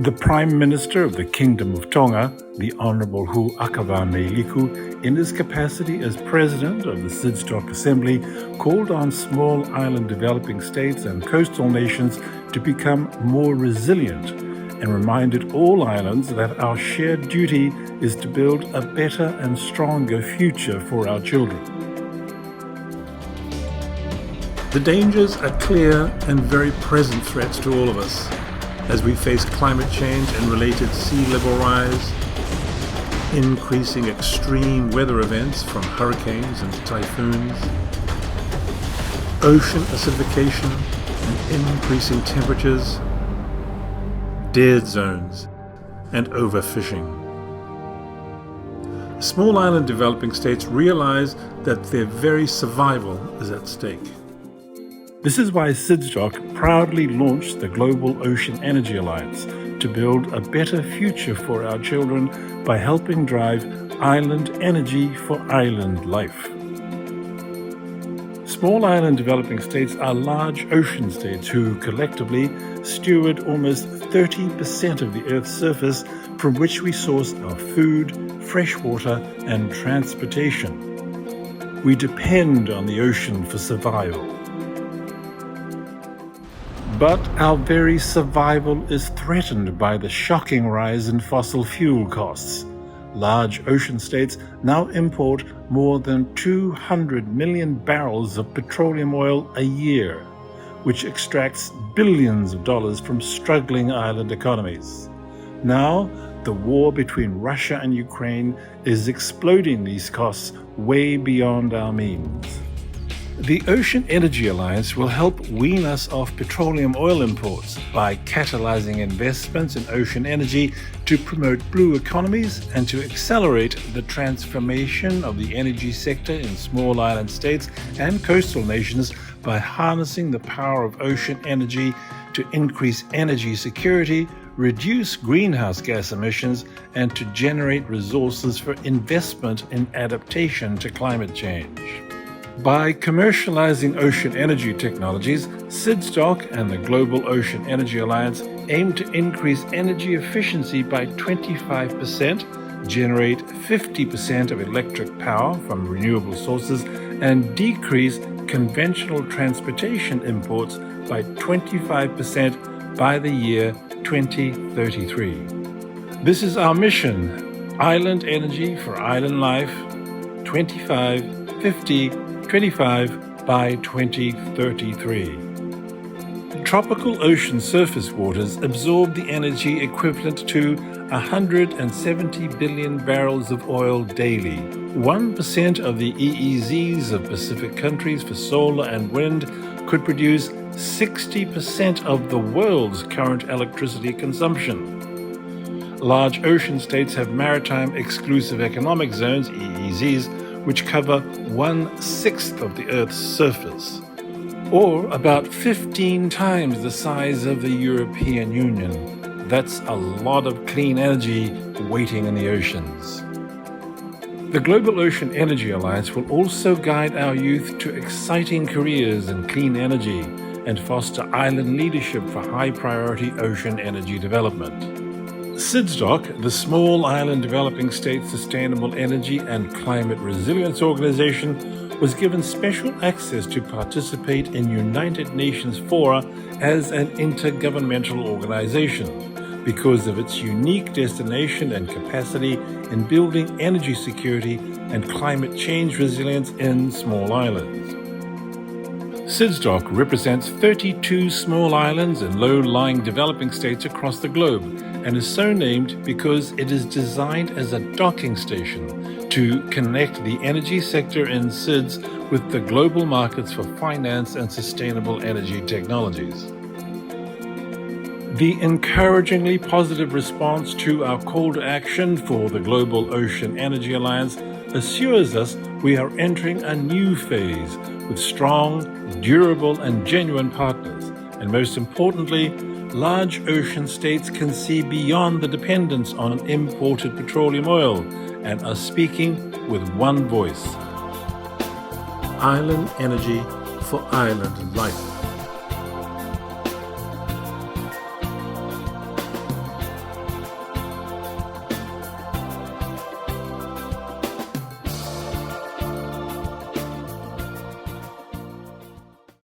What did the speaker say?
The Prime Minister of the Kingdom of Tonga, the Honourable Hu Akava in his capacity as President of the SIDS Assembly, called on small island developing states and coastal nations to become more resilient and reminded all islands that our shared duty is to build a better and stronger future for our children. The dangers are clear and very present threats to all of us as we face climate change and related sea level rise, increasing extreme weather events from hurricanes and typhoons, ocean acidification and increasing temperatures, dead zones, and overfishing. Small island developing states realize that their very survival is at stake. This is why SIDS proudly launched the Global Ocean Energy Alliance to build a better future for our children by helping drive island energy for island life. Small island developing states are large ocean states who collectively steward almost 30% of the Earth's surface from which we source our food, fresh water, and transportation. We depend on the ocean for survival. But our very survival is threatened by the shocking rise in fossil fuel costs. Large ocean states now import more than 200 million barrels of petroleum oil a year, which extracts billions of dollars from struggling island economies. Now, the war between Russia and Ukraine is exploding these costs way beyond our means. The Ocean Energy Alliance will help wean us off petroleum oil imports by catalyzing investments in ocean energy to promote blue economies and to accelerate the transformation of the energy sector in small island states and coastal nations by harnessing the power of ocean energy to increase energy security, reduce greenhouse gas emissions, and to generate resources for investment in adaptation to climate change. By commercializing ocean energy technologies, SIDS and the Global Ocean Energy Alliance aim to increase energy efficiency by 25%, generate 50% of electric power from renewable sources, and decrease conventional transportation imports by 25% by the year 2033. This is our mission: Island Energy for Island Life, 25, 50, 25 by 2033. Tropical ocean surface waters absorb the energy equivalent to 170 billion barrels of oil daily. 1% of the EEZs of Pacific countries for solar and wind could produce 60% of the world's current electricity consumption. Large ocean states have maritime exclusive economic zones, EEZs, which cover 1/6 of the Earth's surface, or about 15 times the size of the European Union. That's a lot of clean energy waiting in the oceans. The Global Ocean Energy Alliance will also guide our youth to exciting careers in clean energy and foster island leadership for high-priority ocean energy development. SIDS, the Small Island Developing States Sustainable Energy and Climate Resilience Organization, was given special access to participate in United Nations fora as an intergovernmental organization because of its unique destination and capacity in building energy security and climate change resilience in small islands. SIDS represents 32 small islands and low-lying developing states across the globe and is so named because it is designed as a docking station to connect the energy sector in SIDS with the global markets for finance and sustainable energy technologies. The encouragingly positive response to our call to action for the Global Ocean Energy Alliance assures us we are entering a new phase with strong, durable, and genuine partners, and most importantly, large ocean states can see beyond the dependence on imported petroleum oil and are speaking with one voice. Island energy for island life.